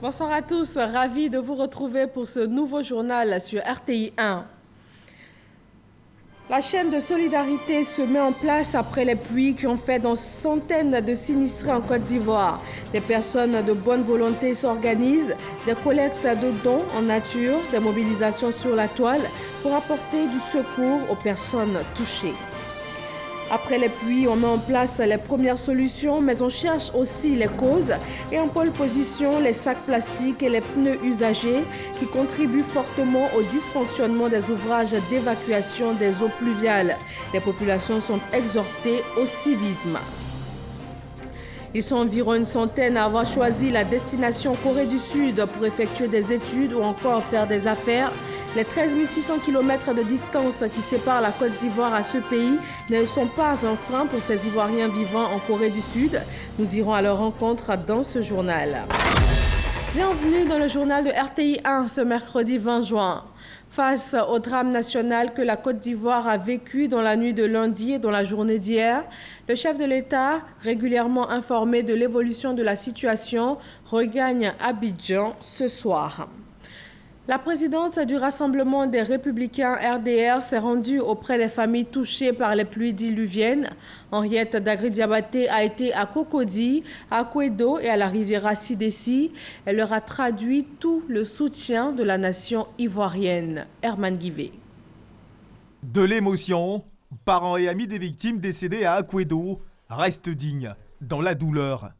Bonsoir à tous, ravi de vous retrouver pour ce nouveau journal sur RTI 1. La chaîne de solidarité se met en place après les pluies qui ont fait des centaines de sinistrés en Côte d'Ivoire. Des personnes de bonne volonté s'organisent, des collectes de dons en nature, des mobilisations sur la toile pour apporter du secours aux personnes touchées. Après les pluies, on met en place les premières solutions, mais on cherche aussi les causes et en pole position les sacs plastiques et les pneus usagés qui contribuent fortement au dysfonctionnement des ouvrages d'évacuation des eaux pluviales. Les populations sont exhortées au civisme. Ils sont environ une centaine à avoir choisi la destination Corée du Sud pour effectuer des études ou encore faire des affaires. Les 13 600 km de distance qui séparent la Côte d'Ivoire à ce pays ne sont pas un frein pour ces Ivoiriens vivant en Corée du Sud. Nous irons à leur rencontre dans ce journal. Bienvenue dans le journal de RTI 1 ce mercredi 20 juin. Face au drame national que la Côte d'Ivoire a vécu dans la nuit de lundi et dans la journée d'hier, le chef de l'État, régulièrement informé de l'évolution de la situation, regagne Abidjan ce soir. La présidente du Rassemblement des Républicains RDR s'est rendue auprès des familles touchées par les pluies diluviennes. Henriette Dagri-Diabaté a été à Cocody, à Kouedo et à la rivière Assidessi. Elle leur a traduit tout le soutien de la nation ivoirienne. Herman Guivet. De l'émotion, parents et amis des victimes décédées à Akwedo restent dignes dans la douleur.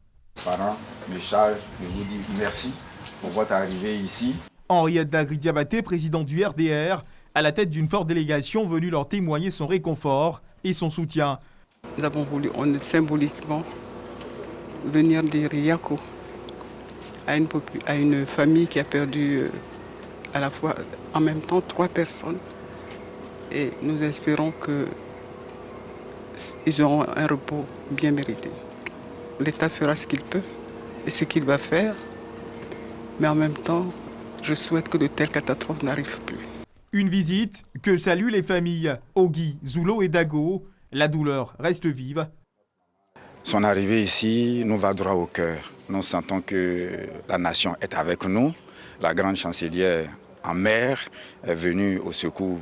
Parents, me charge de vous dire merci pour votre arrivée ici. Henriette Dagri-Diabaté, présidente du RDR, à la tête d'une forte délégation venue leur témoigner son réconfort et son soutien. Nous avons voulu symboliquement venir dire Yako à une famille qui a perdu à la fois en même temps 3 personnes. Et nous espérons qu'ils auront un repos bien mérité. L'État fera ce qu'il peut et ce qu'il va faire, mais en même temps, je souhaite que de telles catastrophes n'arrivent plus. Une visite que saluent les familles Ogi, Zulo et Dago. La douleur reste vive. Son arrivée ici nous va droit au cœur. Nous sentons que la nation est avec nous. La grande chancelière en mer est venue au secours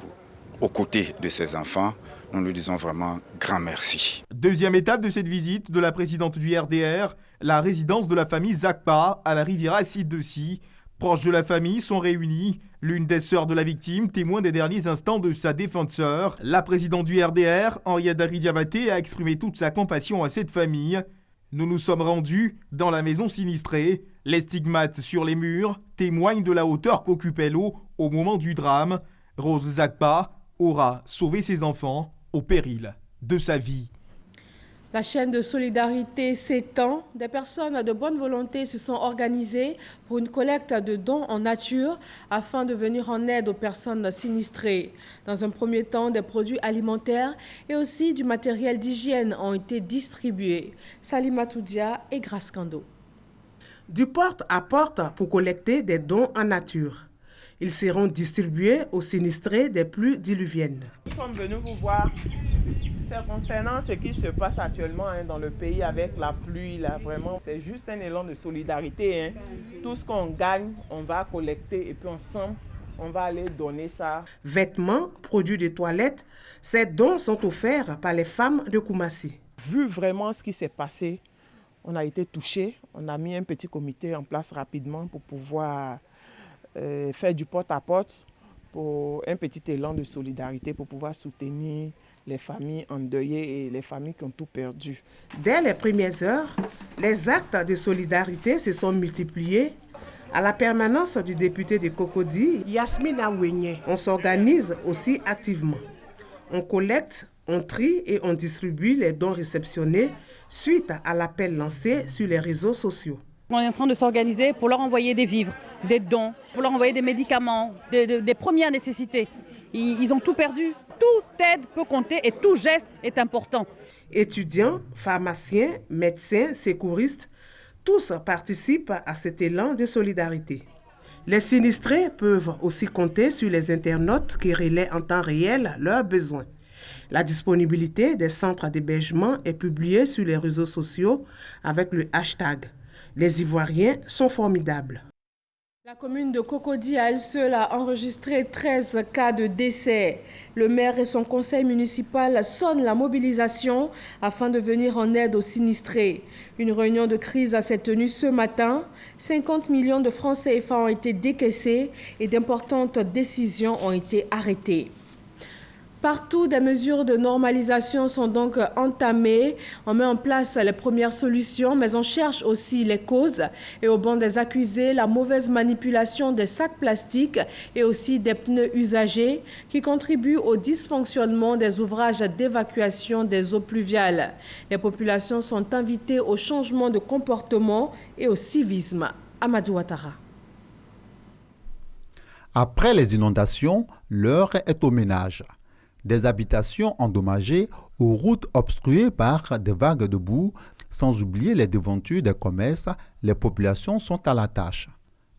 aux côtés de ses enfants. Nous lui disons vraiment grand merci. Deuxième étape de cette visite de la présidente du RDR, la résidence de la famille Zakpa à la rivière Assidessi. Proches de la famille sont réunis. L'une des sœurs de la victime, témoin des derniers instants de sa défunte sœur. La présidente du RDR, Henriette Dagri-Diabaté, a exprimé toute sa compassion à cette famille. Nous nous sommes rendus dans la maison sinistrée. Les stigmates sur les murs témoignent de la hauteur qu'occupait l'eau au moment du drame. Rose Zakpa aura sauvé ses enfants au péril de sa vie. La chaîne de solidarité s'étend. Des personnes de bonne volonté se sont organisées pour une collecte de dons en nature afin de venir en aide aux personnes sinistrées. Dans un premier temps, des produits alimentaires et aussi du matériel d'hygiène ont été distribués. Salima Toudia et Grace Kando. Du porte à porte pour collecter des dons en nature. Ils seront distribués aux sinistrés des pluies diluviennes. Nous sommes venus vous voir. C'est concernant ce qui se passe actuellement dans le pays avec la pluie. Là, vraiment, c'est juste un élan de solidarité. Tout ce qu'on gagne, on va collecter et puis ensemble, on va aller donner ça. Vêtements, produits de toilette, ces dons sont offerts par les femmes de Koumassi. Vu vraiment ce qui s'est passé, on a été touchés. On a mis un petit comité en place rapidement pour pouvoir faire du porte-à-porte pour un petit élan de solidarité pour pouvoir soutenir les familles endeuillées et les familles qui ont tout perdu. Dès les premières heures, les actes de solidarité se sont multipliés. À la permanence du député de Cocody, Yasmina Wenye, on s'organise aussi activement. On collecte, on trie et on distribue les dons réceptionnés suite à l'appel lancé sur les réseaux sociaux. On est en train de s'organiser pour leur envoyer des vivres, des dons, pour leur envoyer des médicaments, des premières nécessités. Ils ont tout perdu. Toute aide peut compter et tout geste est important. Étudiants, pharmaciens, médecins, secouristes, tous participent à cet élan de solidarité. Les sinistrés peuvent aussi compter sur les internautes qui relaient en temps réel leurs besoins. La disponibilité des centres d'hébergement est publiée sur les réseaux sociaux avec le hashtag « Les Ivoiriens sont formidables ». La commune de Cocody à elle seule a enregistré 13 cas de décès. Le maire et son conseil municipal sonnent la mobilisation afin de venir en aide aux sinistrés. Une réunion de crise s'est tenue ce matin. 50 millions de francs CFA ont été décaissés et d'importantes décisions ont été arrêtées. Partout, des mesures de normalisation sont donc entamées. On met en place les premières solutions, mais on cherche aussi les causes. Et au banc des accusés, la mauvaise manipulation des sacs plastiques et aussi des pneus usagés qui contribuent au dysfonctionnement des ouvrages d'évacuation des eaux pluviales. Les populations sont invitées au changement de comportement et au civisme. Amadou Ouattara. Après les inondations, l'heure est au ménage. Des habitations endommagées aux routes obstruées par des vagues de boue, sans oublier les devantures des commerces, les populations sont à la tâche.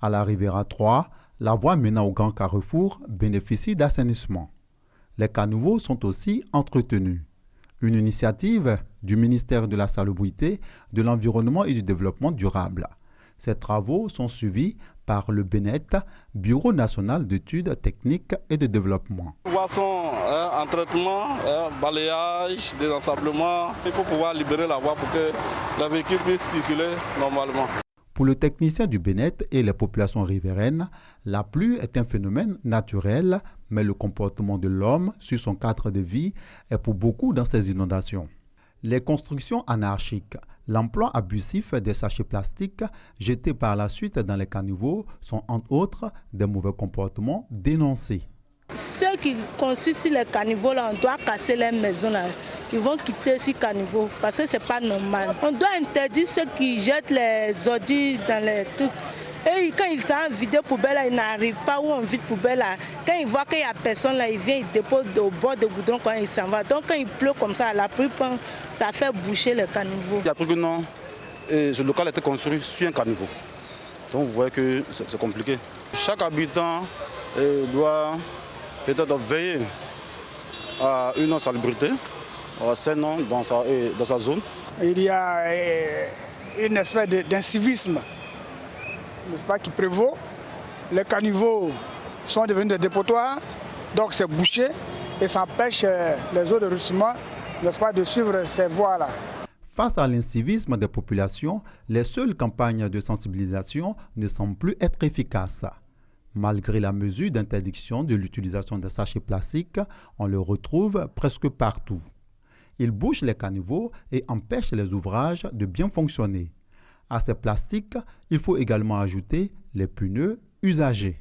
À la Riviera 3, la voie menant au Grand Carrefour bénéficie d'assainissement. Les caniveaux sont aussi entretenus. Une initiative du ministère de la Salubrité, de l'Environnement et du Développement durable. Ces travaux sont suivis par le BNET, Bureau national d'études techniques et de développement. Poisson, entretien, balayage, désensablement. Il faut pouvoir libérer la voie pour que les véhicules puissent circuler normalement. Pour le technicien du BNET et les populations riveraines, la pluie est un phénomène naturel, mais le comportement de l'homme sur son cadre de vie est pour beaucoup dans ces inondations. Les constructions anarchiques, l'emploi abusif des sachets plastiques jetés par la suite dans les caniveaux sont entre autres des mauvais comportements dénoncés. Ceux qui construisent les caniveaux, là, on doit casser les maisons. Là. Ils vont quitter ces caniveaux parce que ce n'est pas normal. On doit interdire ceux qui jettent les ordures dans les trucs. Et quand ils sont en vide poubelle, ils n'arrivent pas où on vide poubelle. Là. Quand ils voient qu'il n'y a personne, là, ils viennent, ils déposent au bord de goudron quand ils s'en vont. Donc quand il pleut comme ça, la pluie, ça fait boucher les caniveaux. Il y a plus que non, ce local a été construit sur un caniveau. Donc vous voyez que c'est compliqué. Chaque habitant doit peut-être veiller à une salubrité, saine dans sa zone. Il y a une espèce d'incivisme, n'est-ce pas, qui prévaut. Les caniveaux sont devenus des dépotoirs, donc c'est bouché et ça empêche les eaux de ruissellement, n'est-ce pas, de suivre ces voies-là. Face à l'incivisme des populations, les seules campagnes de sensibilisation ne semblent plus être efficaces. Malgré la mesure d'interdiction de l'utilisation des sachets plastiques, on le retrouve presque partout. Ils bouchent les caniveaux et empêchent les ouvrages de bien fonctionner. À ces plastiques, il faut également ajouter les pneus usagés.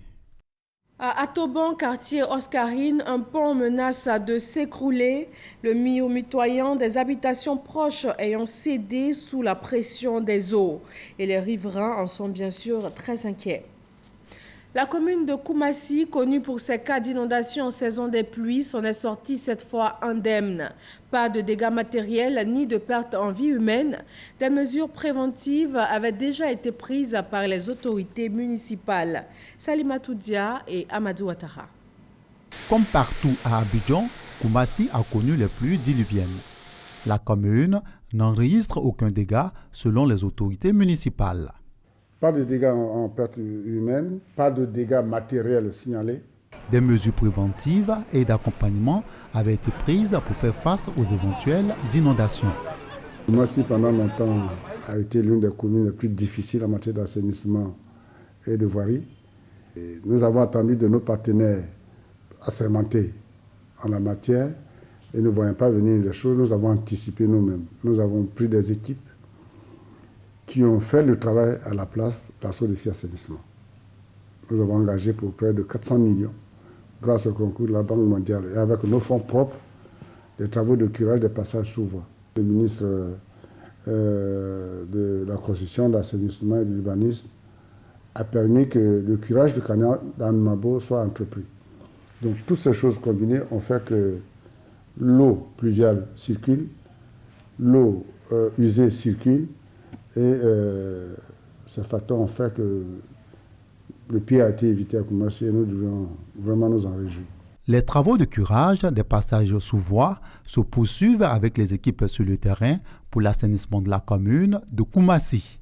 À Atoban, quartier Oscarine, un pont menace de s'écrouler. Le mitoyen des habitations proches ayant cédé sous la pression des eaux. Et les riverains en sont bien sûr très inquiets. La commune de Koumassi, connue pour ses cas d'inondation en saison des pluies, s'en est sortie cette fois indemne. Pas de dégâts matériels ni de pertes en vie humaine. Des mesures préventives avaient déjà été prises par les autorités municipales. Salimatou Dia et Amadou Ouattara. Comme partout à Abidjan, Koumassi a connu les pluies diluviennes. La commune n'enregistre aucun dégât selon les autorités municipales. Pas de dégâts en perte humaine, pas de dégâts matériels signalés. Des mesures préventives et d'accompagnement avaient été prises pour faire face aux éventuelles inondations. Koumassi, pendant longtemps, a été l'une des communes les plus difficiles en matière d'assainissement et de voirie. Et nous avons attendu de nos partenaires assermentés en la matière et ne voyons pas venir les choses. Nous avons anticipé nous-mêmes. Nous avons pris des équipes qui ont fait le travail à la place d'Assaut Assainissement. Nous avons engagé pour près de 400 millions, grâce au concours de la Banque mondiale et avec nos fonds propres, des travaux de curage des passages sous voie. Le ministre de la Construction, de l'Assainissement et de l'Urbanisme a permis que le curage du canal d'Anmabo soit entrepris. Donc toutes ces choses combinées ont fait que l'eau pluviale circule, l'eau usée circule, et ces facteurs ont fait que le pire a été évité à Koumassi et nous devons vraiment nous en réjouir. Les travaux de curage des passages sous voie se poursuivent avec les équipes sur le terrain pour l'assainissement de la commune de Koumassi.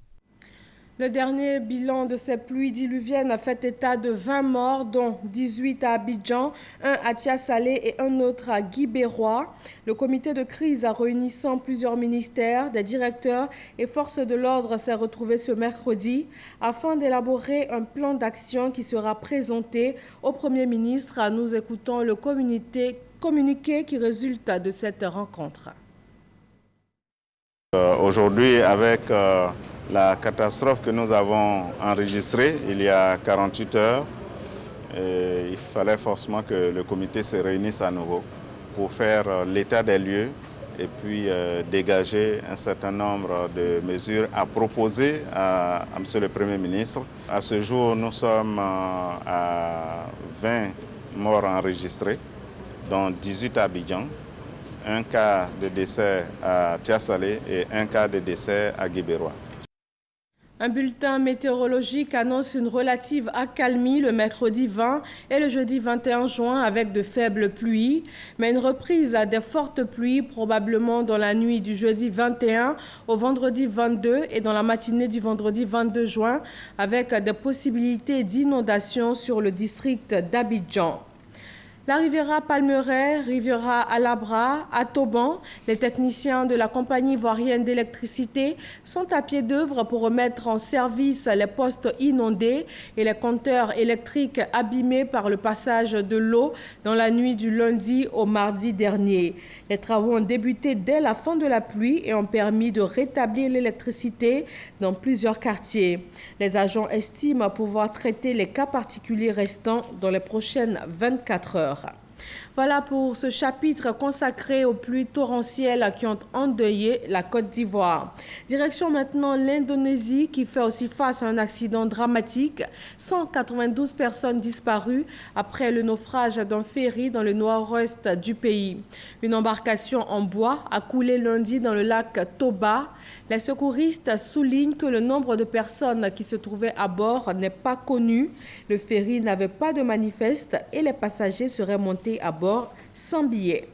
Le dernier bilan de ces pluies diluviennes a fait état de 20 morts, dont 18 à Abidjan, un à Tiasalé et un autre à Guibérois. Le comité de crise réunissant plusieurs ministères, des directeurs et forces de l'ordre s'est retrouvé ce mercredi afin d'élaborer un plan d'action qui sera présenté au Premier ministre. Nous écoutons le communiqué qui résulte de cette rencontre. Aujourd'hui, avec la catastrophe que nous avons enregistrée il y a 48 heures, il fallait forcément que le comité se réunisse à nouveau pour faire l'état des lieux et puis dégager un certain nombre de mesures à proposer à M. le Premier ministre. À ce jour, nous sommes à 20 morts enregistrés, dont 18 à Abidjan, un cas de décès à Tiasalé et un cas de décès à Guibérois. Un bulletin météorologique annonce une relative accalmie le mercredi 20 et le jeudi 21 juin avec de faibles pluies, mais une reprise des fortes pluies probablement dans la nuit du jeudi 21 au vendredi 22 et dans la matinée du vendredi 22 juin avec des possibilités d'inondation sur le district d'Abidjan. La Riviera Palmeraie, Riviera Alabra, à Toban, les techniciens de la compagnie ivoirienne d'électricité sont à pied d'œuvre pour remettre en service les postes inondés et les compteurs électriques abîmés par le passage de l'eau dans la nuit du lundi au mardi dernier. Les travaux ont débuté dès la fin de la pluie et ont permis de rétablir l'électricité dans plusieurs quartiers. Les agents estiment pouvoir traiter les cas particuliers restants dans les prochaines 24 heures. Voilà pour ce chapitre consacré aux pluies torrentielles qui ont endeuillé la Côte d'Ivoire. Direction maintenant l'Indonésie qui fait aussi face à un accident dramatique. 192 personnes disparues après le naufrage d'un ferry dans le nord-ouest du pays. Une embarcation en bois a coulé lundi dans le lac Toba. Les secouristes soulignent que le nombre de personnes qui se trouvaient à bord n'est pas connu. Le ferry n'avait pas de manifeste et les passagers seraient montés à bord sans billets.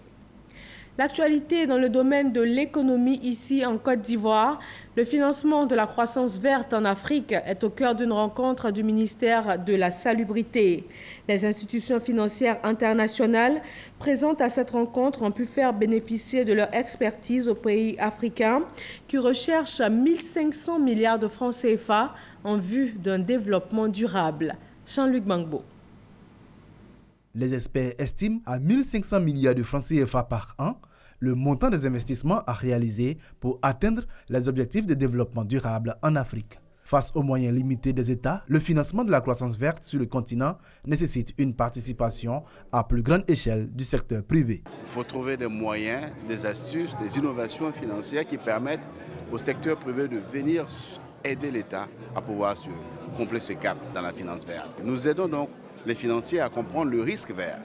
L'actualité dans le domaine de l'économie ici en Côte d'Ivoire. Le financement de la croissance verte en Afrique est au cœur d'une rencontre du ministère de la Salubrité. Les institutions financières internationales présentes à cette rencontre ont pu faire bénéficier de leur expertise aux pays africains qui recherchent 1500 milliards de francs CFA en vue d'un développement durable. Jean-Luc Bangbo. Les experts estiment à 1500 milliards de francs CFA par an le montant des investissements à réaliser pour atteindre les objectifs de développement durable en Afrique. Face aux moyens limités des États, le financement de la croissance verte sur le continent nécessite une participation à plus grande échelle du secteur privé. Il faut trouver des moyens, des astuces, des innovations financières qui permettent au secteur privé de venir aider l'État à pouvoir se combler ce gap dans la finance verte. Nous aidons donc les financiers à comprendre le risque vert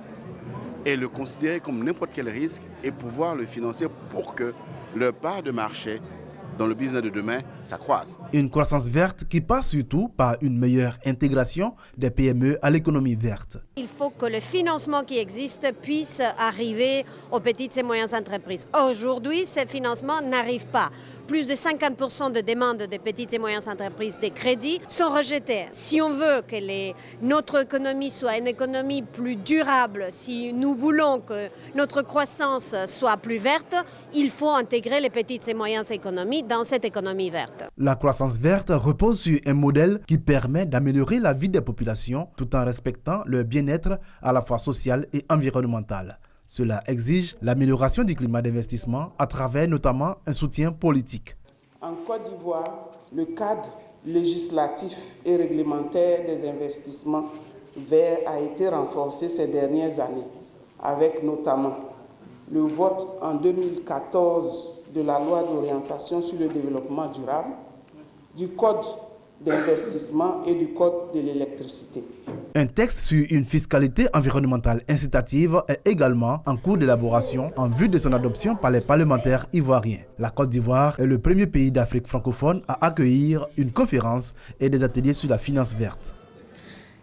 et le considérer comme n'importe quel risque et pouvoir le financer pour que leur part de marché dans le business de demain s'accroisse. Une croissance verte qui passe surtout par une meilleure intégration des PME à l'économie verte. Il faut que le financement qui existe puisse arriver aux petites et moyennes entreprises. Aujourd'hui, ces financements n'arrivent pas. Plus de 50% de demandes des petites et moyennes entreprises de crédit sont rejetées. Si on veut que notre économie soit une économie plus durable, si nous voulons que notre croissance soit plus verte, il faut intégrer les petites et moyennes économies dans cette économie verte. La croissance verte repose sur un modèle qui permet d'améliorer la vie des populations tout en respectant leur bien-être à la fois social et environnemental. Cela exige l'amélioration du climat d'investissement à travers notamment un soutien politique. En Côte d'Ivoire, le cadre législatif et réglementaire des investissements verts a été renforcé ces dernières années, avec notamment le vote en 2014 de la loi d'orientation sur le développement durable, du code d'investissement et du code de l'électricité. Un texte sur une fiscalité environnementale incitative est également en cours d'élaboration en vue de son adoption par les parlementaires ivoiriens. La Côte d'Ivoire est le premier pays d'Afrique francophone à accueillir une conférence et des ateliers sur la finance verte.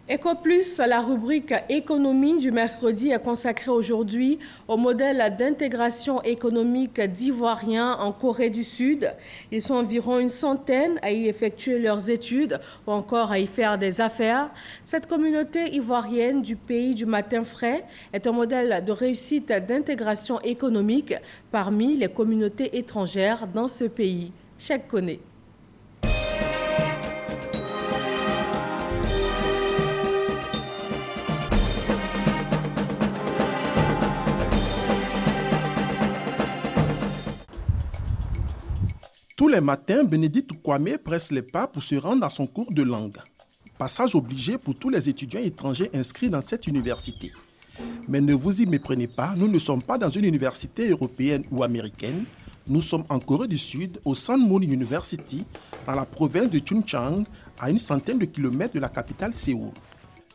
EcoPlus, la rubrique économie du mercredi est consacrée aujourd'hui au modèle d'intégration économique d'Ivoiriens en Corée du Sud. Ils sont environ une centaine à y effectuer leurs études ou encore à y faire des affaires. Cette communauté ivoirienne du pays du matin frais est un modèle de réussite d'intégration économique parmi les communautés étrangères dans ce pays. Cheikh Koné. Tous les matins, Bénédicte Kwame presse les pas pour se rendre à son cours de langue. Passage obligé pour tous les étudiants étrangers inscrits dans cette université. Mais ne vous y méprenez pas, nous ne sommes pas dans une université européenne ou américaine. Nous sommes en Corée du Sud, au Sun Moon University, dans la province de Chungcheong, à une centaine de kilomètres de la capitale Séoul.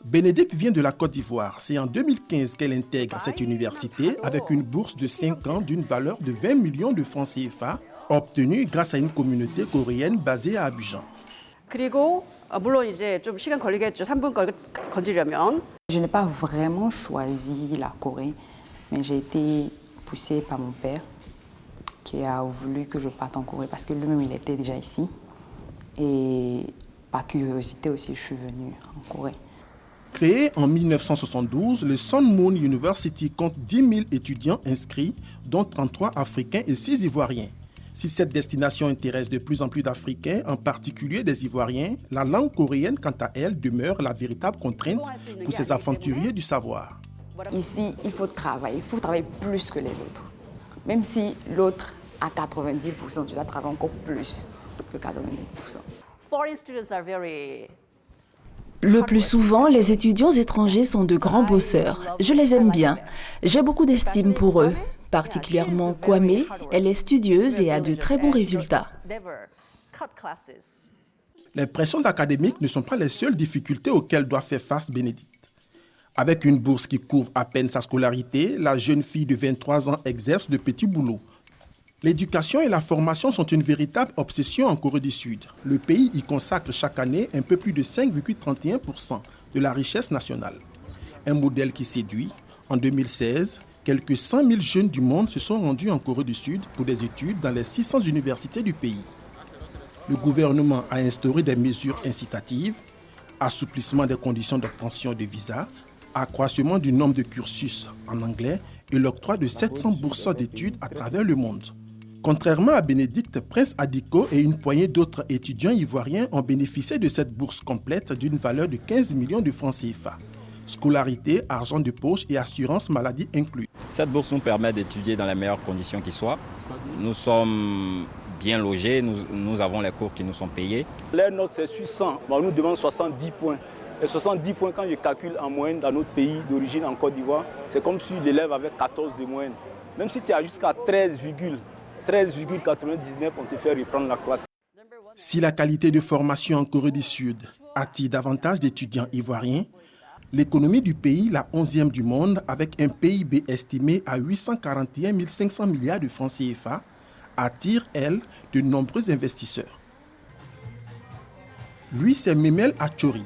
Bénédicte vient de la Côte d'Ivoire. C'est en 2015 qu'elle intègre cette université avec une bourse de 5 ans d'une valeur de 20 millions de francs CFA, obtenue grâce à une communauté coréenne basée à Abidjan. Je n'ai pas vraiment choisi la Corée, mais j'ai été poussée par mon père qui a voulu que je parte en Corée parce que lui-même il était déjà ici. Et par curiosité aussi, je suis venue en Corée. Créé en 1972, le Sun Moon University compte 10 000 étudiants inscrits, dont 33 Africains et 6 Ivoiriens. Si cette destination intéresse de plus en plus d'Africains, en particulier des Ivoiriens, la langue coréenne, quant à elle, demeure la véritable contrainte pour ces aventuriers du savoir. Ici, il faut travailler plus que les autres. Même si l'autre a 90%, tu dois travailler encore plus que 90%. Le plus souvent, les étudiants étrangers sont de grands bosseurs. Je les aime bien. J'ai beaucoup d'estime pour eux. Particulièrement Kwame, elle est studieuse et a de très bons résultats. Les pressions académiques ne sont pas les seules difficultés auxquelles doit faire face Bénédicte. Avec une bourse qui couvre à peine sa scolarité, la jeune fille de 23 ans exerce de petits boulots. L'éducation et la formation sont une véritable obsession en Corée du Sud. Le pays y consacre chaque année un peu plus de 5,31% de la richesse nationale. Un modèle qui séduit. En 2016, quelques 100 000 jeunes du monde se sont rendus en Corée du Sud pour des études dans les 600 universités du pays. Le gouvernement a instauré des mesures incitatives, assouplissement des conditions d'obtention de visa, accroissement du nombre de cursus en anglais et l'octroi de 700 bourses d'études à travers le monde. Contrairement à Bénédicte, Prince Adiko et une poignée d'autres étudiants ivoiriens ont bénéficié de cette bourse complète d'une valeur de 15 millions de francs CFA. Scolarité, argent de poche et assurance maladie inclus. Cette bourse nous permet d'étudier dans les meilleures conditions qui soient. Nous sommes bien logés, nous avons les cours qui nous sont payés. Les notes, c'est sur 100. On nous demande 70 points. Et 70 points, quand je calcule en moyenne dans notre pays d'origine, en Côte d'Ivoire, c'est comme si l'élève avait 14 de moyenne. Même si tu as jusqu'à 13,99, on te fait reprendre la classe. Si la qualité de formation en Corée du Sud attire davantage d'étudiants ivoiriens, l'économie du pays, la 11e du monde, avec un PIB estimé à 841 500 milliards de francs CFA, attire, elle, de nombreux investisseurs. Lui, c'est Memel Achori,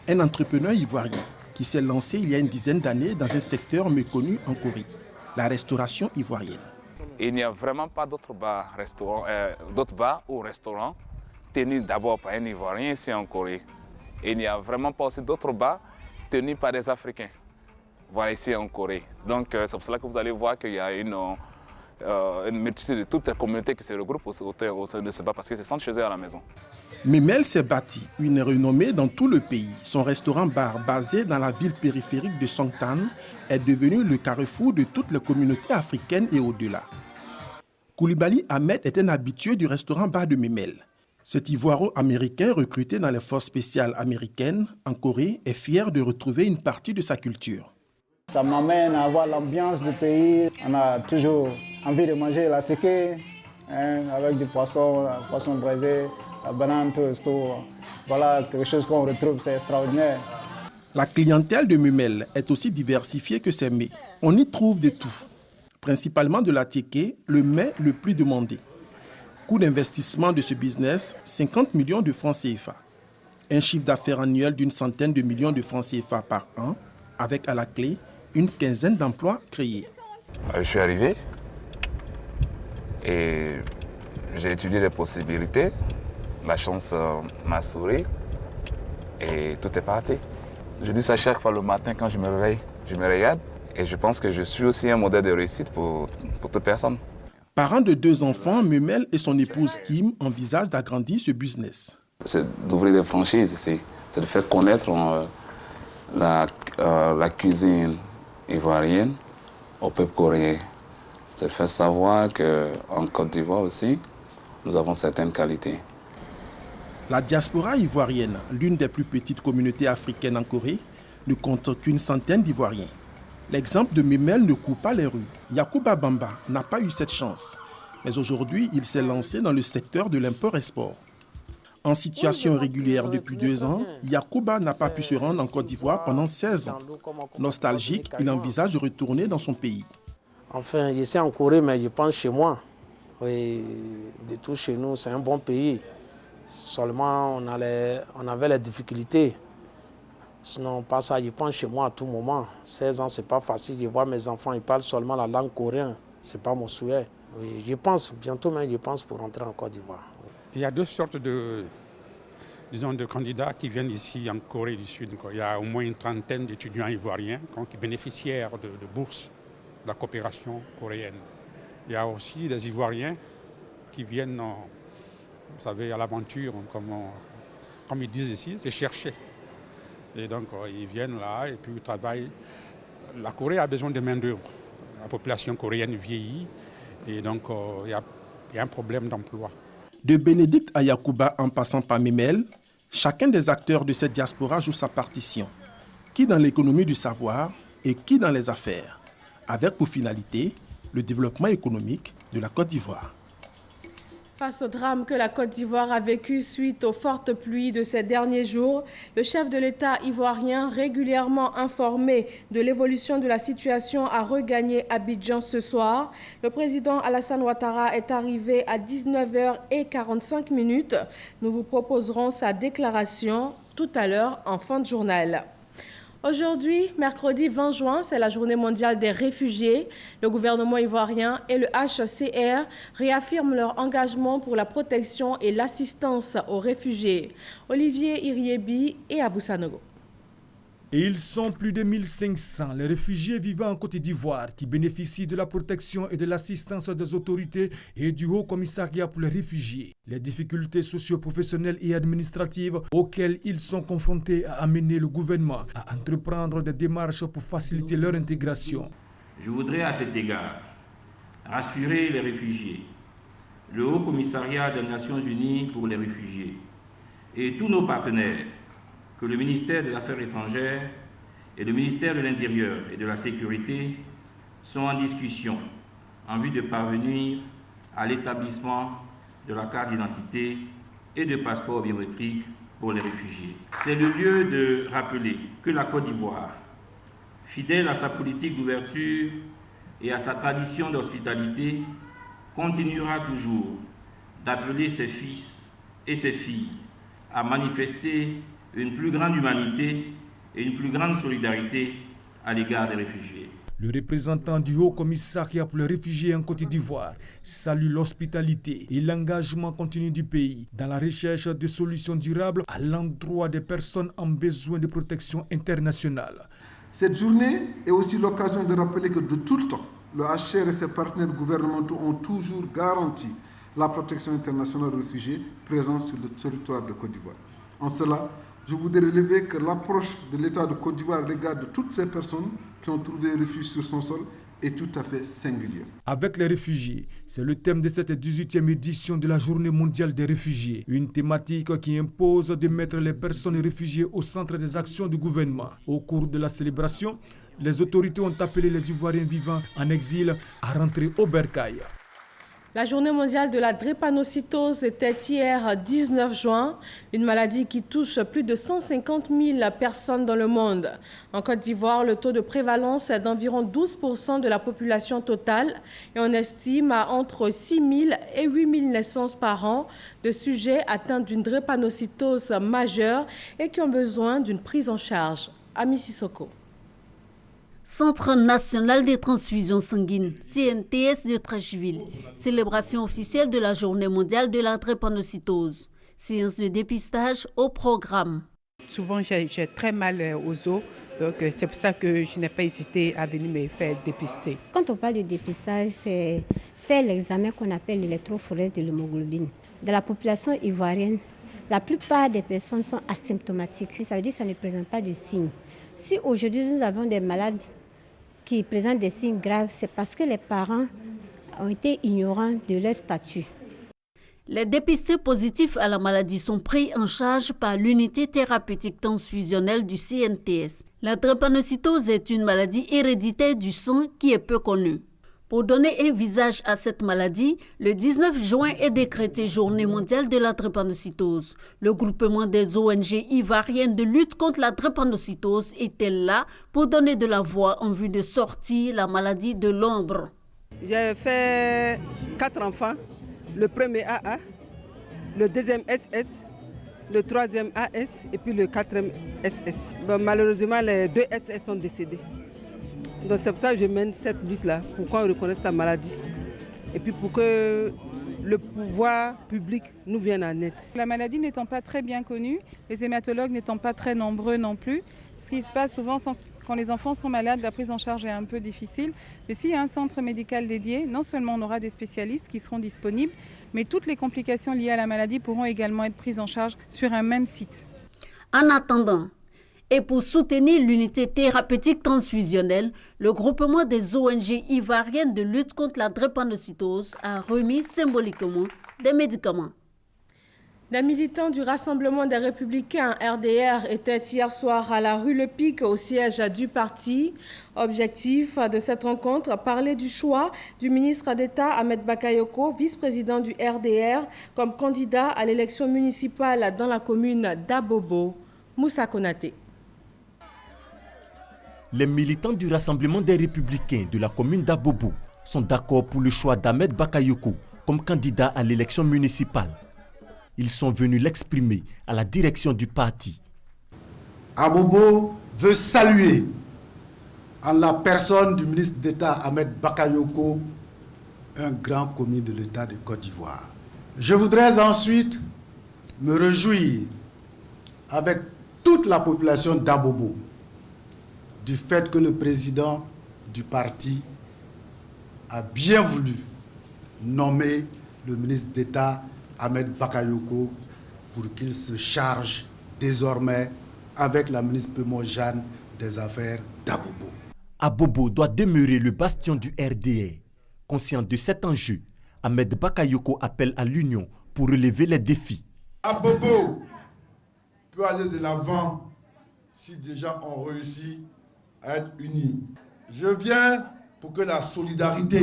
un entrepreneur ivoirien qui s'est lancé il y a une dizaine d'années dans un secteur méconnu en Corée, la restauration ivoirienne. Il n'y a vraiment pas d'autres bars ou restaurants tenus d'abord par un Ivoirien ici en Corée. Et il n'y a vraiment pas aussi d'autres bars tenus par des Africains, voilà, ici en Corée. Donc c'est pour cela que vous allez voir qu'il y a une multitude de toutes les communautés qui se regroupent au sein de ce bar parce qu'ils se sentent chez eux à la maison. Memel s'est bâti une renommée dans tout le pays. Son restaurant-bar basé dans la ville périphérique de Songtan est devenu le carrefour de toutes les communautés africaines et au-delà. Koulibaly Ahmed est un habitué du restaurant-bar de Memel. Cet Ivoiro-américain recruté dans les forces spéciales américaines en Corée est fier de retrouver une partie de sa culture. Ça m'amène à voir l'ambiance du pays. On a toujours envie de manger la tiké avec du poisson braisé, la banane, tout. Voilà, quelque chose qu'on retrouve, c'est extraordinaire. La clientèle de Memel est aussi diversifiée que ses mets. On y trouve de tout, principalement de la tiké, le mets le plus demandé. Coût d'investissement de ce business, 50 millions de francs CFA. Un chiffre d'affaires annuel d'une centaine de millions de francs CFA par an, avec à la clé une quinzaine d'emplois créés. Je suis arrivé et j'ai étudié les possibilités. La chance m'a souri et tout est parti. Je dis ça chaque fois le matin quand je me réveille. Je me regarde et je pense que je suis aussi un modèle de réussite pour toute personne. Parent de 2 enfants, Memel et son épouse Kim envisagent d'agrandir ce business. C'est d'ouvrir des franchises ici, c'est de faire connaître la cuisine ivoirienne au peuple coréen. C'est de faire savoir qu'en Côte d'Ivoire aussi, nous avons certaines qualités. La diaspora ivoirienne, l'une des plus petites communautés africaines en Corée, ne compte qu'une centaine d'Ivoiriens. L'exemple de Memel ne court pas les rues. Yacouba Bamba n'a pas eu cette chance. Mais aujourd'hui, il s'est lancé dans le secteur de l'import-export. En situation irrégulière depuis 2 ans, Yacouba n'a pas pu se rendre en Côte d'Ivoire pendant 16 ans. Nostalgique, il envisage de retourner dans son pays. Enfin, je suis en Corée, mais je pense chez moi. Oui, de tout chez nous, c'est un bon pays. Seulement, on avait les difficultés. Sinon, pas ça, je pense chez moi à tout moment. 16 ans, c'est pas facile. Je vois mes enfants, ils parlent seulement la langue coréenne. C'est pas mon souhait. Oui, je pense, bientôt même, je pense pour rentrer en Côte d'Ivoire. Il y a 2 sortes de candidats qui viennent ici en Corée du Sud. Il y a au moins une trentaine d'étudiants ivoiriens qui bénéficiaires de bourses de la coopération coréenne. Il y a aussi des Ivoiriens qui viennent, vous savez, à l'aventure, comme ils disent ici, c'est chercher. Et donc, ils viennent là et puis ils travaillent. La Corée a besoin de main-d'œuvre. La population coréenne vieillit et donc il y a un problème d'emploi. De Bénédicte à Yacouba en passant par Memel, chacun des acteurs de cette diaspora joue sa partition. Qui dans l'économie du savoir et qui dans les affaires, avec pour finalité le développement économique de la Côte d'Ivoire. Face au drame que la Côte d'Ivoire a vécu suite aux fortes pluies de ces derniers jours, le chef de l'État ivoirien, régulièrement informé de l'évolution de la situation, a regagné Abidjan ce soir. Le président Alassane Ouattara est arrivé à 19h45. Nous vous proposerons sa déclaration tout à l'heure en fin de journal. Aujourd'hui, mercredi 20 juin, c'est la journée mondiale des réfugiés. Le gouvernement ivoirien et le HCR réaffirment leur engagement pour la protection et l'assistance aux réfugiés. Olivier Iriebi et Abou Sanogo. Et ils sont plus de 1500, les réfugiés vivant en Côte d'Ivoire, qui bénéficient de la protection et de l'assistance des autorités et du Haut Commissariat pour les réfugiés. Les difficultés socio-professionnelles et administratives auxquelles ils sont confrontés a amené le gouvernement à entreprendre des démarches pour faciliter leur intégration. Je voudrais à cet égard rassurer les réfugiés, le Haut Commissariat des Nations Unies pour les réfugiés et tous nos partenaires que le ministère des Affaires étrangères et le ministère de l'Intérieur et de la Sécurité sont en discussion en vue de parvenir à l'établissement de la carte d'identité et de passeport biométrique pour les réfugiés. C'est le lieu de rappeler que la Côte d'Ivoire, fidèle à sa politique d'ouverture et à sa tradition d'hospitalité, continuera toujours d'appeler ses fils et ses filles à manifester une plus grande humanité et une plus grande solidarité à l'égard des réfugiés. Le représentant du Haut Commissariat pour les réfugiés en Côte d'Ivoire salue l'hospitalité et l'engagement continu du pays dans la recherche de solutions durables à l'endroit des personnes en besoin de protection internationale. Cette journée est aussi l'occasion de rappeler que de tout le temps, le HCR et ses partenaires gouvernementaux ont toujours garanti la protection internationale aux réfugiés présents sur le territoire de Côte d'Ivoire. En cela, je voudrais relever que l'approche de l'État de Côte d'Ivoire à l'égard de toutes ces personnes qui ont trouvé refuge sur son sol est tout à fait singulière. Avec les réfugiés, c'est le thème de cette 18e édition de la Journée mondiale des réfugiés. Une thématique qui impose de mettre les personnes réfugiées au centre des actions du gouvernement. Au cours de la célébration, les autorités ont appelé les Ivoiriens vivant en exil à rentrer au bercail. La journée mondiale de la drépanocytose était hier 19 juin, une maladie qui touche plus de 150 000 personnes dans le monde. En Côte d'Ivoire, le taux de prévalence est d'environ 12% de la population totale et on estime à entre 6 000 et 8 000 naissances par an de sujets atteints d'une drépanocytose majeure et qui ont besoin d'une prise en charge. Ami Sissoko. Centre national des transfusions sanguines, CNTS de Trècheville. Célébration officielle de la journée mondiale de la drépanocytose. Séance de dépistage au programme. Souvent, j'ai très mal aux os, donc c'est pour ça que je n'ai pas hésité à venir me faire dépister. Quand on parle de dépistage, c'est faire l'examen qu'on appelle l'électrophorèse de l'hémoglobine. Dans la population ivoirienne, la plupart des personnes sont asymptomatiques. Ça veut dire que ça ne présente pas de signes. Si aujourd'hui nous avons des malades qui présentent des signes graves, c'est parce que les parents ont été ignorants de leur statut. Les dépistés positifs à la maladie sont pris en charge par l'unité thérapeutique transfusionnelle du CNTS. La drépanocytose est une maladie héréditaire du sang qui est peu connue. Pour donner un visage à cette maladie, le 19 juin est décrété Journée mondiale de la drépanocytose. Le groupement des ONG ivoiriennes de lutte contre la drépanocytose était là pour donner de la voix en vue de sortir la maladie de l'ombre. J'ai fait 4 enfants, le premier AA, le deuxième SS, le troisième AS et puis le quatrième SS. Malheureusement, les 2 SS sont décédés. Donc c'est pour ça que je mène cette lutte-là, pour qu'on reconnaisse la maladie. Et puis pour que le pouvoir public nous vienne en aide. La maladie n'étant pas très bien connue, les hématologues n'étant pas très nombreux non plus, ce qui se passe souvent quand les enfants sont malades, la prise en charge est un peu difficile. Mais s'il y a un centre médical dédié, non seulement on aura des spécialistes qui seront disponibles, mais toutes les complications liées à la maladie pourront également être prises en charge sur un même site. En attendant, et pour soutenir l'unité thérapeutique transfusionnelle, le groupement des ONG ivoiriennes de lutte contre la drépanocytose a remis symboliquement des médicaments. Les militants du Rassemblement des Républicains RDR étaient hier soir à la rue Le Pic au siège du parti. Objectif de cette rencontre, parler du choix du ministre d'État Ahmed Bakayoko, vice-président du RDR, comme candidat à l'élection municipale dans la commune d'Abobo. Moussa Konaté. Les militants du Rassemblement des Républicains de la commune d'Abobo sont d'accord pour le choix d'Ahmed Bakayoko comme candidat à l'élection municipale. Ils sont venus l'exprimer à la direction du parti. Abobo veut saluer en la personne du ministre d'État Ahmed Bakayoko un grand commis de l'État de Côte d'Ivoire. Je voudrais ensuite me réjouir avec toute la population d'Abobo du fait que le président du parti a bien voulu nommer le ministre d'État Ahmed Bakayoko pour qu'il se charge désormais avec la ministre Pemo Jeanne des affaires d'Abobo. Abobo doit demeurer le bastion du RDR. Conscient de cet enjeu, Ahmed Bakayoko appelle à l'union pour relever les défis. Abobo peut aller de l'avant si des gens ont réussi à être unis. Je viens pour que la solidarité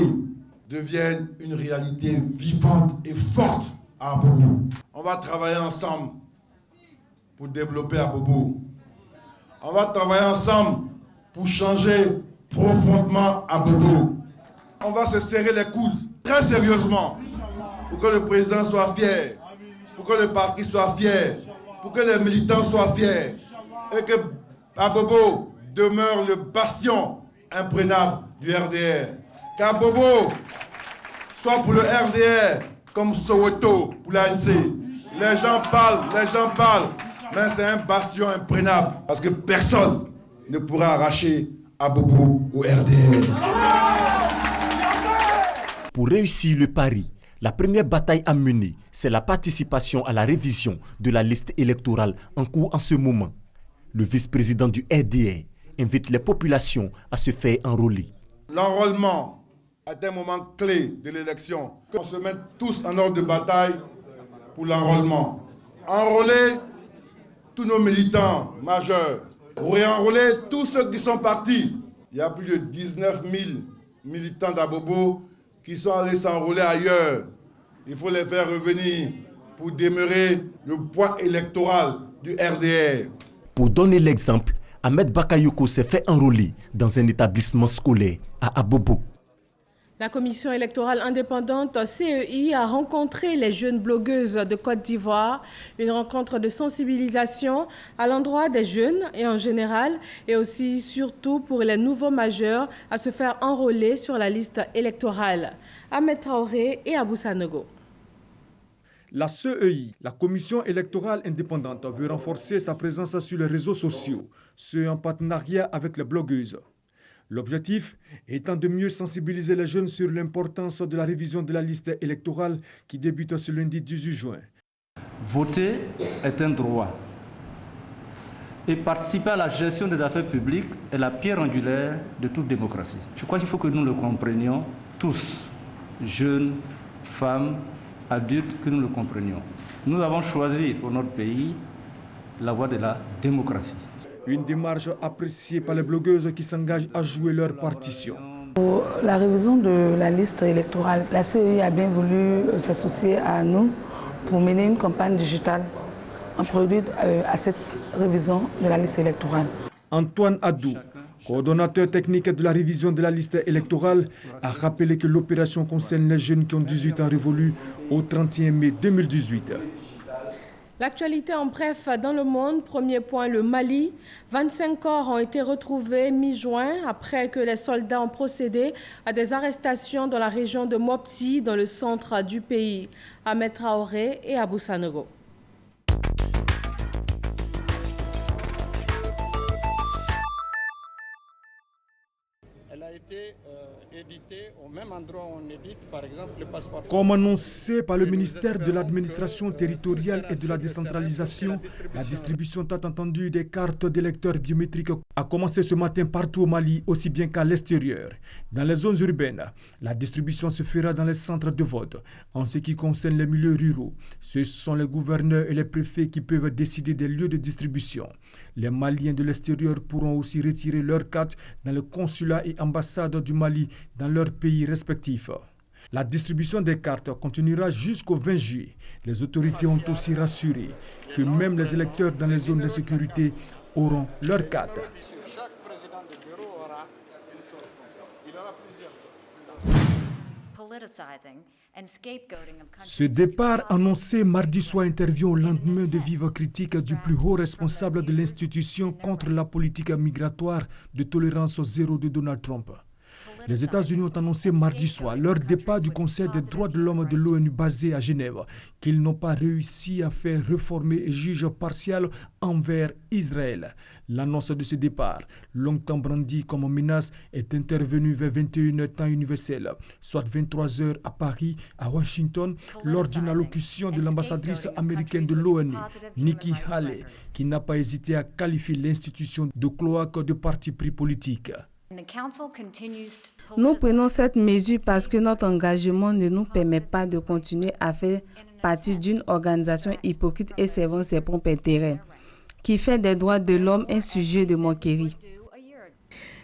devienne une réalité vivante et forte à Abobo. On va travailler ensemble pour développer Abobo. On va travailler ensemble pour changer profondément Abobo. On va se serrer les coudes très sérieusement pour que le président soit fier, pour que le parti soit fier, pour que les militants soient fiers et que Abobo demeure le bastion imprenable du RDR. Qu'Abobo soit pour le RDR comme Soweto pour l'ANC. Les gens parlent, mais c'est un bastion imprenable parce que personne ne pourra arracher Abobo au RDR. Pour réussir le pari, la première bataille à mener, c'est la participation à la révision de la liste électorale en cours en ce moment. Le vice-président du RDR invite les populations à se faire enrôler. L'enrôlement est un moment clé de l'élection. Qu'on se mette tous en ordre de bataille pour l'enrôlement. Enrôler tous nos militants majeurs. Réenrôler tous ceux qui sont partis. Il y a plus de 19 000 militants d'Abobo qui sont allés s'enrôler ailleurs. Il faut les faire revenir pour demeurer le poids électoral du RDR. Pour donner l'exemple, Ahmed Bakayoko s'est fait enrôler dans un établissement scolaire à Abobo. La commission électorale indépendante CEI a rencontré les jeunes blogueuses de Côte d'Ivoire, une rencontre de sensibilisation à l'endroit des jeunes et en général, et aussi surtout pour les nouveaux majeurs à se faire enrôler sur la liste électorale. Ahmed Traoré et Abou Sanogo. La CEI, la Commission électorale indépendante, veut renforcer sa présence sur les réseaux sociaux, ce en partenariat avec les blogueuses. L'objectif étant de mieux sensibiliser les jeunes sur l'importance de la révision de la liste électorale qui débute ce lundi 18 juin. Voter est un droit. Et participer à la gestion des affaires publiques est la pierre angulaire de toute démocratie. Je crois qu'il faut que nous le comprenions tous, jeunes, femmes, adultes, que nous le comprenions. Nous avons choisi pour notre pays la voie de la démocratie. Une démarche appréciée par les blogueuses qui s'engagent à jouer leur partition. Pour la révision de la liste électorale, la CEI a bien voulu s'associer à nous pour mener une campagne digitale en prélude à cette révision de la liste électorale. Antoine Adou, coordonnateur technique de la révision de la liste électorale, a rappelé que l'opération concerne les jeunes qui ont 18 ans révolus au 31 mai 2018. L'actualité en bref dans le monde. Premier point, le Mali. 25 corps ont été retrouvés mi-juin après que les soldats ont procédé à des arrestations dans la région de Mopti, dans le centre du pays. Ahmed Traoré et Abou Sanogo. Elle a été éditée au même endroit où on édite, par exemple, le passeport. Comme annoncé par le ministère de l'administration territoriale et de la décentralisation, la distribution tant entendue des cartes d'électeurs biométriques a commencé ce matin partout au Mali, aussi bien qu'à l'extérieur. Dans les zones urbaines, la distribution se fera dans les centres de vote. En ce qui concerne les milieux ruraux, ce sont les gouverneurs et les préfets qui peuvent décider des lieux de distribution. Les Maliens de l'extérieur pourront aussi retirer leurs cartes dans le consulat et ambassade du Mali dans leurs pays respectifs. La distribution des cartes continuera jusqu'au 20 juillet. Les autorités ont aussi rassuré que même les électeurs dans les zones de sécurité auront leurs cartes. Chaque président de bureau aura une carte. Il aura plusieurs. Ce départ annoncé mardi soir intervient au lendemain de vives critiques du plus haut responsable de l'institution contre la politique migratoire de tolérance zéro de Donald Trump. Les États-Unis ont annoncé mardi soir leur départ du Conseil des droits de l'homme de l'ONU basé à Genève, qu'ils n'ont pas réussi à faire réformer et juge partial envers Israël. L'annonce de ce départ, longtemps brandi comme menace, est intervenue vers 21h temps universel, soit 23h à Paris, à Washington, lors d'une allocution de l'ambassadrice américaine de l'ONU, Nikki Haley, qui n'a pas hésité à qualifier l'institution de cloaque de partis pris politiques. Nous prenons cette mesure parce que notre engagement ne nous permet pas de continuer à faire partie d'une organisation hypocrite et servant ses propres intérêts, qui fait des droits de l'homme un sujet de moquerie.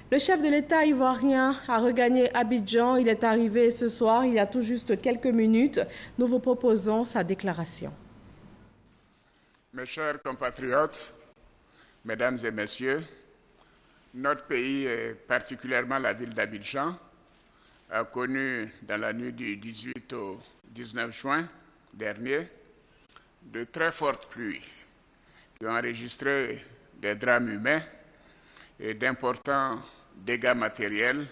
Le chef de l'État ivoirien a regagné Abidjan. Il est arrivé ce soir, il y a tout juste quelques minutes. Nous vous proposons sa déclaration. Mes chers compatriotes, mesdames et messieurs, notre pays, et particulièrement la ville d'Abidjan, a connu dans la nuit du 18 au 19 juin dernier de très fortes pluies qui ont enregistré des drames humains et d'importants dégâts matériels,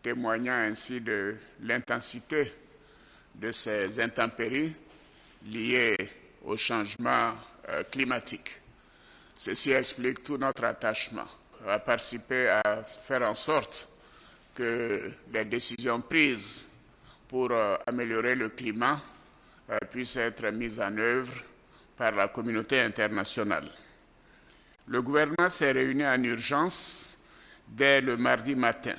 témoignant ainsi de l'intensité de ces intempéries liées au changement climatique. Ceci explique tout notre attachement à participer à faire en sorte que les décisions prises pour améliorer le climat puissent être mises en œuvre par la communauté internationale. Le gouvernement s'est réuni en urgence dès le mardi matin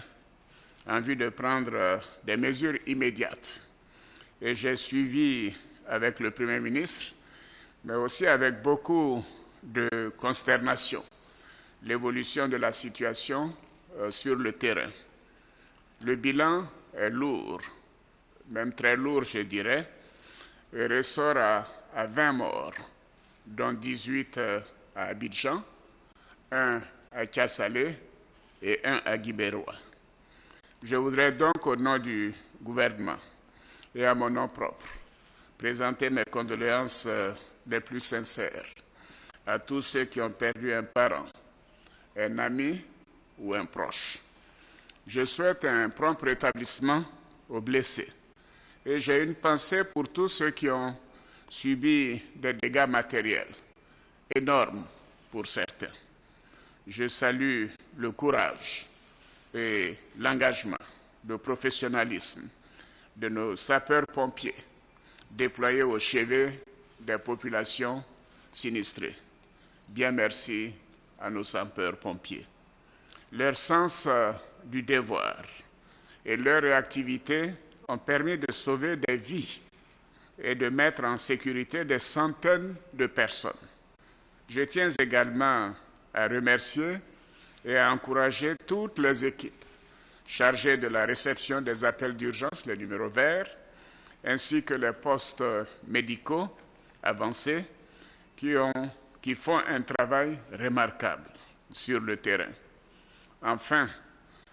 en vue de prendre des mesures immédiates. Et j'ai suivi avec le Premier ministre, mais aussi avec beaucoup de consternation, l'évolution de la situation sur le terrain. Le bilan est lourd même très lourd je dirais, ressort à 20 morts, dont 18 à Abidjan, 1 à Thiassalé et 1 à Guibéroa. Je voudrais donc, au nom du gouvernement et à mon nom propre, présenter mes condoléances les plus sincères à tous ceux qui ont perdu un parent, un ami ou un proche. Je souhaite un prompt rétablissement aux blessés et j'ai une pensée pour tous ceux qui ont subi des dégâts matériels énormes pour certains. Je salue le courage et l'engagement, le professionnalisme de nos sapeurs-pompiers déployés au chevet des populations sinistrées. Bien merci à nos sapeurs-pompiers. Leur sens du devoir et leur réactivité ont permis de sauver des vies et de mettre en sécurité des centaines de personnes. Je tiens également à remercier et à encourager toutes les équipes chargées de la réception des appels d'urgence, les numéros verts, ainsi que les postes médicaux avancés qui font un travail remarquable sur le terrain. Enfin,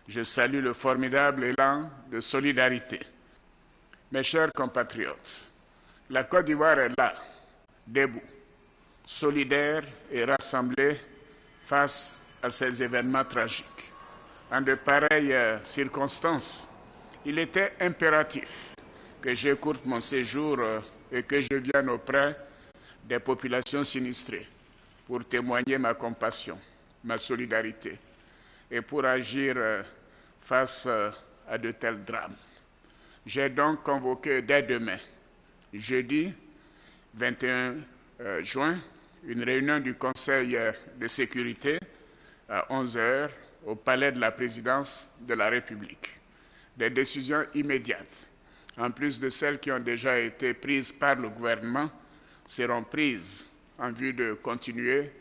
je salue le formidable élan de solidarité. Mes chers compatriotes, la Côte d'Ivoire est là, debout, solidaire et rassemblée face à ces événements tragiques. En de pareilles circonstances, il était impératif que j'écourte mon séjour et que je vienne auprès des populations sinistrées pour témoigner ma compassion, ma solidarité et pour agir face à de tels drames. J'ai donc convoqué dès demain, jeudi 21 juin, une réunion du Conseil de sécurité à 11 h au Palais de la Présidence de la République. Des décisions immédiates, en plus de celles qui ont déjà été prises par le gouvernement, seront prises en vue de continuer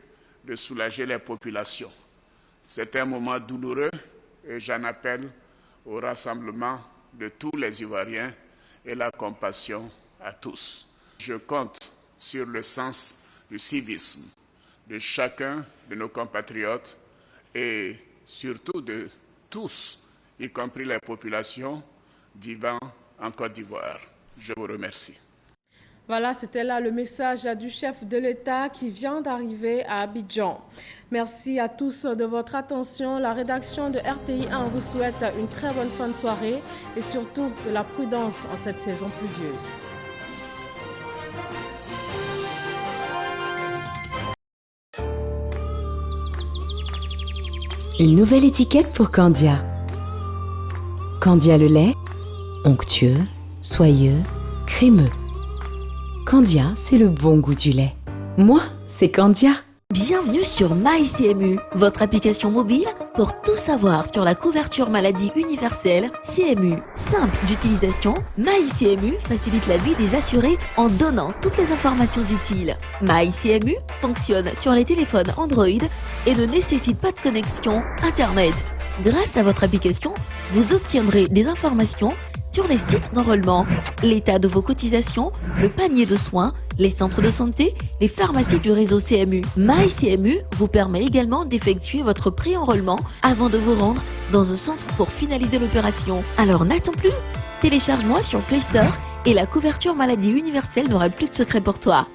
de soulager les populations. C'est un moment douloureux et j'en appelle au rassemblement de tous les Ivoiriens et la compassion à tous. Je compte sur le sens du civisme de chacun de nos compatriotes et surtout de tous, y compris les populations vivant en Côte d'Ivoire. Je vous remercie. Voilà, c'était là le message du chef de l'État qui vient d'arriver à Abidjan. Merci à tous de votre attention. La rédaction de RTI1 vous souhaite une très bonne fin de soirée et surtout de la prudence en cette saison pluvieuse. Une nouvelle étiquette pour Candia. Candia le lait, onctueux, soyeux, crémeux. Candia, c'est le bon goût du lait. Moi, c'est Candia. Bienvenue sur MyCMU, votre application mobile pour tout savoir sur la couverture maladie universelle CMU. Simple d'utilisation, MyCMU facilite la vie des assurés en donnant toutes les informations utiles. MyCMU fonctionne sur les téléphones Android et ne nécessite pas de connexion Internet. Grâce à votre application, vous obtiendrez des informations sur les sites d'enrôlement, l'état de vos cotisations, le panier de soins, les centres de santé, les pharmacies du réseau CMU. MyCMU vous permet également d'effectuer votre pré-enrôlement avant de vous rendre dans un centre pour finaliser l'opération. Alors n'attends plus, télécharge-moi sur Play Store et la couverture maladie universelle n'aura plus de secret pour toi.